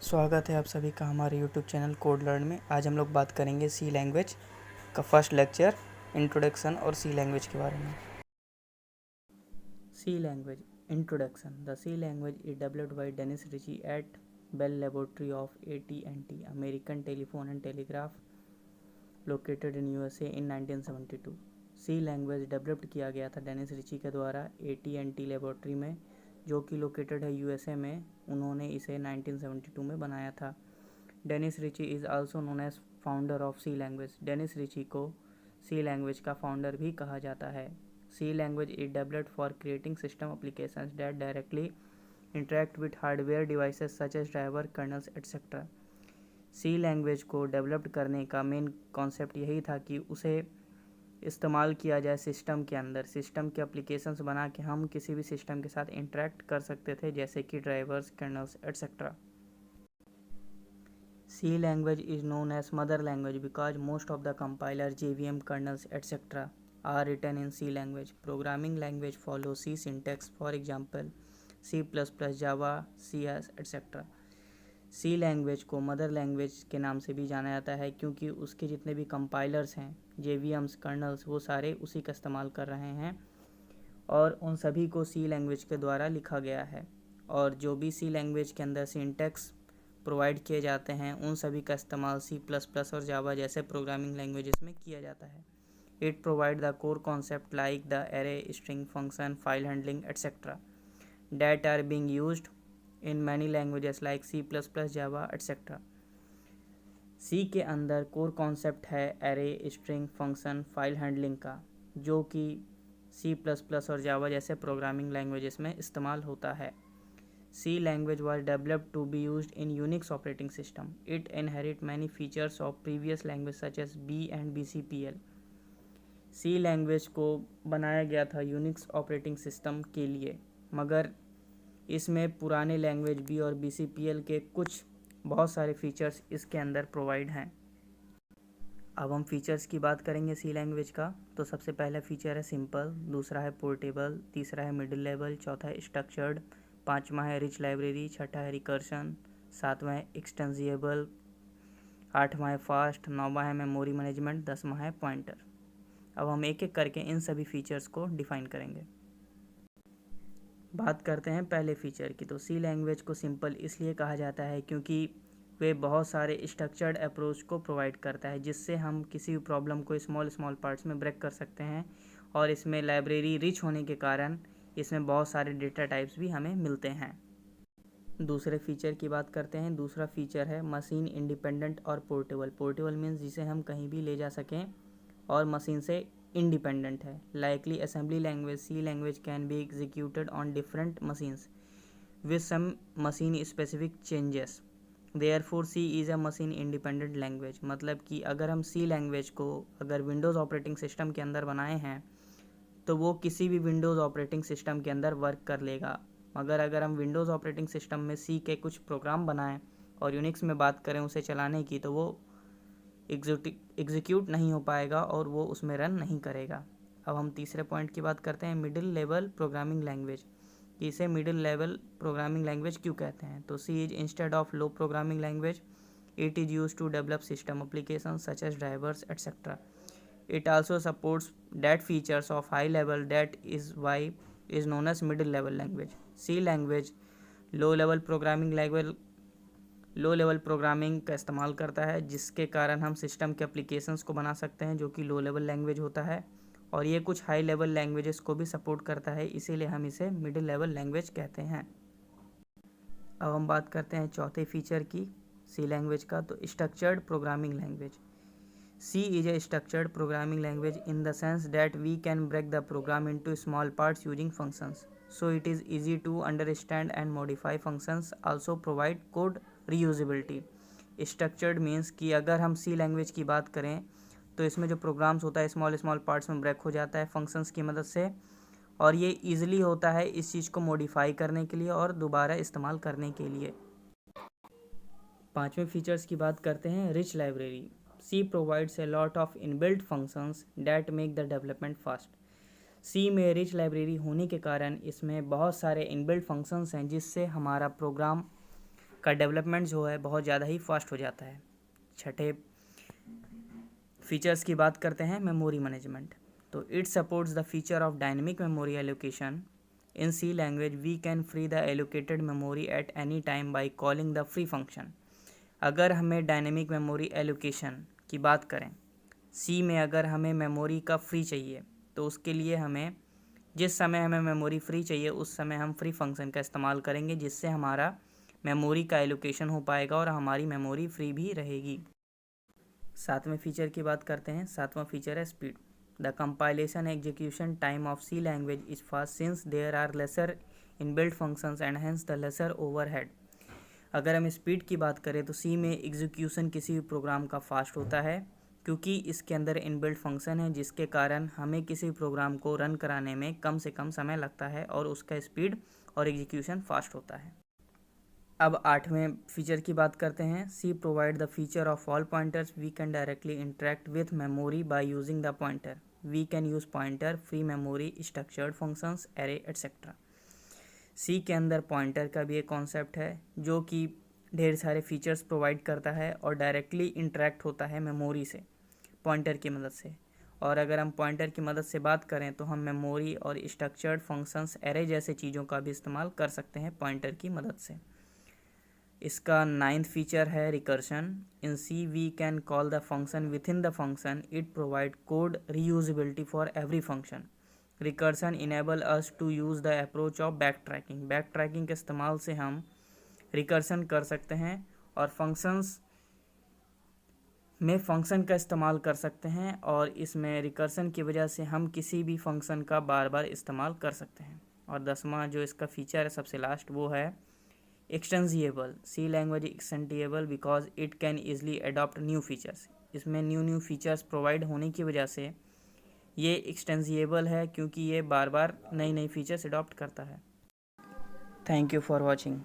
स्वागत है आप सभी का हमारे यूट्यूब चैनल कोड लर्न में। आज हम लोग बात करेंगे सी लैंग्वेज का फर्स्ट लेक्चर इंट्रोडक्शन और सी लैंग्वेज के बारे में। C language introduction. The C language is developed by Dennis Ritchie at Bell laboratory of AT&T American telephone and telegraph located in USA in 1972। C language developed किया गया था Dennis Richie के द्वारा AT&T laboratory में, जो कि located है USA में। उन्होंने इसे 1972 में बनाया था। Dennis Ritchie is also known as founder of C language. Dennis Ritchie को सी लैंग्वेज का फाउंडर भी कहा जाता है। C language is developed for creating system applications that directly interact with hardware devices such as driver, kernels etcetera. C language को developed करने का main concept यही था कि उसे इस्तेमाल किया जाए सिस्टम के अंदर। सिस्टम के एप्लीकेशंस बना के हम किसी भी सिस्टम के साथ इंटरेक्ट कर सकते थे, जैसे कि drivers, colonel's etcetera. C language is known as mother language because most of the compilers, JVM, kernels, etc. are written in C language. Programming language follows C syntax, for example, C++, Java, CS, etc. C language को mother language के नाम से भी जाना जाता है क्योंकि उसके जितने भी कंपाइलर्स हैं, JVMs, कर्नल्स, वो सारे उसी का इस्तेमाल कर रहे हैं और उन सभी को सी लैंग्वेज के द्वारा लिखा गया है। और जो भी सी लैंग्वेज के अंदर सिंटैक्स प्रोवाइड किए जाते हैं, उन सभी का इस्तेमाल C++ और जावा जैसे प्रोग्रामिंग लैंग्वेजेस में किया जाता है। It provide the core concept like the array, string, function, file handling etcetera that are being used in many languages like C++, Java etcetera. C के अंदर कोर कॉन्सेप्ट है array, string, function, file handling का, जो कि C++ और जावा जैसे programming languages में इस्तेमाल होता है। C language was developed to be used in Unix operating system. It inherits many features of previous languages such as B and BCPL. C language को बनाया गया था यूनिक्स ऑपरेटिंग सिस्टम के लिए, मगर इसमें पुराने लैंग्वेज B और BCPL के कुछ बहुत सारे फीचर्स इसके अंदर प्रोवाइड हैं। अब हम फीचर्स की बात करेंगे सी लैंग्वेज का। तो सबसे पहला फीचर है सिंपल, दूसरा है पोर्टेबल, तीसरा है मिडिल लेवल, चौथा है स्ट्रक्चर्ड, पाँचवा है रिच लाइब्रेरी, छठा है रिकर्शन, सातवां है एक्सटेंसिबल, आठवां है फास्ट, नौवां है मेमोरी मैनेजमेंट, दसवां है पॉइंटर। अब हम एक एक करके इन सभी फीचर्स को डिफाइन करेंगे। बात करते हैं पहले फीचर की। तो सी लैंग्वेज को सिंपल इसलिए कहा जाता है क्योंकि वे बहुत सारे स्ट्रक्चर्ड अप्रोच को प्रोवाइड करता है, जिससे हम किसी भी प्रॉब्लम को स्मॉल पार्ट्स में ब्रेक कर सकते हैं। और इसमें लाइब्रेरी रिच होने के कारण इसमें बहुत सारे डेटा टाइप्स भी हमें मिलते हैं। दूसरे फीचर की बात करते हैं। दूसरा फीचर है मशीन इंडिपेंडेंट और पोर्टेबल। पोर्टेबल मीन्स जिसे हम कहीं भी ले जा सकें और मशीन से इंडिपेंडेंट है। Likely assembly language, C language can be executed on different machines with some machine specific changes. Therefore C is a machine independent language. मतलब कि अगर हम सी लैंग्वेज को अगर विंडोज़ ऑपरेटिंग सिस्टम के अंदर बनाए हैं तो वो किसी भी विंडोज़ ऑपरेटिंग सिस्टम के अंदर वर्क कर लेगा। मगर अगर हम विंडोज़ ऑपरेटिंग सिस्टम में सी के कुछ प्रोग्राम बनाएं और यूनिक्स में बात करें उसे चलाने की, तो वो एग्जीक्यूट नहीं हो पाएगा और वो उसमें रन नहीं करेगा। अब हम तीसरे पॉइंट की बात करते हैं, मिडिल लेवल प्रोग्रामिंग लैंग्वेज। इसे मिडिल लेवल प्रोग्रामिंग लैंग्वेज क्यों कहते हैं? तो C is instead of low programming language, it is use to develop system application such as drivers etcetera. It also supports that features of high level, that is why is known as middle level language. C language low level programming का इस्तेमाल करता है, जिसके कारण हम system के applications को बना सकते हैं, जो कि लो लेवल लैंग्वेज होता है। और ये कुछ हाई लेवल लैंग्वेजेस को भी सपोर्ट करता है, इसीलिए हम इसे मिडिल लेवल लैंग्वेज कहते हैं। अब हम बात करते हैं चौथे फीचर की सी लैंग्वेज का। तो structured programming language. C is a structured programming language in the sense that we can break the program into small parts using functions. So it is easy to understand and modify. Functions also provide code reusability. Structured means कि अगर हम C language की बात करें तो इसमें जो programmes होता है स्मॉल पार्ट्स में ब्रेक हो जाता है फंक्शंस की मदद से, और ये ईजिली होता है इस चीज़ को मॉडिफाई करने के लिए और दोबारा इस्तेमाल करने के लिए। पांचवें फीचर्स की बात करते हैं, rich library. C provides a lot of inbuilt functions that make the development fast. C में रिच लाइब्रेरी होने के कारण इसमें बहुत सारे इनबिल्ट फंक्शंस हैं जिससे हमारा प्रोग्राम का डेवलपमेंट जो है बहुत ज़्यादा ही फास्ट हो जाता है। छठे फीचर्स की बात करते हैं मेमोरी मैनेजमेंट। तो it supports the feature of dynamic memory allocation. In C language we can free the allocated memory at any time by calling the free function. अगर हमें डायनेमिक मेमोरी एलोकेशन की बात करें, सी में अगर हमें मेमोरी का फ्री चाहिए तो उसके लिए हमें जिस समय हमें मेमोरी फ्री चाहिए उस समय हम फ्री फंक्शन का इस्तेमाल करेंगे, जिससे हमारा मेमोरी का एलोकेशन हो पाएगा और हमारी मेमोरी फ्री भी रहेगी। सातवें फीचर की बात करते हैं। सातवां फीचर है speed. The compilation execution time of C language is fast since there are lesser inbuilt functions and hence the lesser overhead. अगर हम स्पीड की बात करें तो सी में एग्जीक्यूशन किसी भी प्रोग्राम का फास्ट होता है क्योंकि इसके अंदर इनबिल्ट फंक्शन है, जिसके कारण हमें किसी प्रोग्राम को रन कराने में कम से कम समय लगता है और उसका स्पीड और एग्जीक्यूशन फास्ट होता है। अब आठवें फीचर की बात करते हैं। C provide the feature of all pointers we can directly interact with memory by using the pointer. We can use pointer, free memory, structured functions, array etcetera. C के अंदर पॉइंटर का भी एक कॉन्सेप्ट है जो कि ढेर सारे फीचर्स प्रोवाइड करता है और डायरेक्टली इंटरेक्ट होता है मेमोरी से पॉइंटर की मदद से। और अगर हम पॉइंटर की मदद से बात करें तो हम मेमोरी और स्ट्रक्चर्ड फंक्शंस, एरे जैसे चीज़ों का भी इस्तेमाल कर सकते हैं पॉइंटर की मदद से। इसका नाइन्थ फीचर है recursion. In C we can call the function within the function. It provide code reusability for every function. Recursion enable us to use the approach of backtracking. Backtracking के इस्तेमाल से हम recursion कर सकते हैं और functions में function का इस्तेमाल कर सकते हैं और इसमें रिकर्शन की वजह से हम किसी भी फंक्शन का बार बार इस्तेमाल कर सकते हैं। और 10वां जो इसका फीचर है सबसे लास्ट वो है extensible. C language extensible because it can easily adopt new features. इसमें न्यू फीचर्स प्रोवाइड होने की वजह से ये एक्सटेंसिबल है क्योंकि ये बार बार नई फीचर्स अडॉप्ट करता है। Thank you for watching.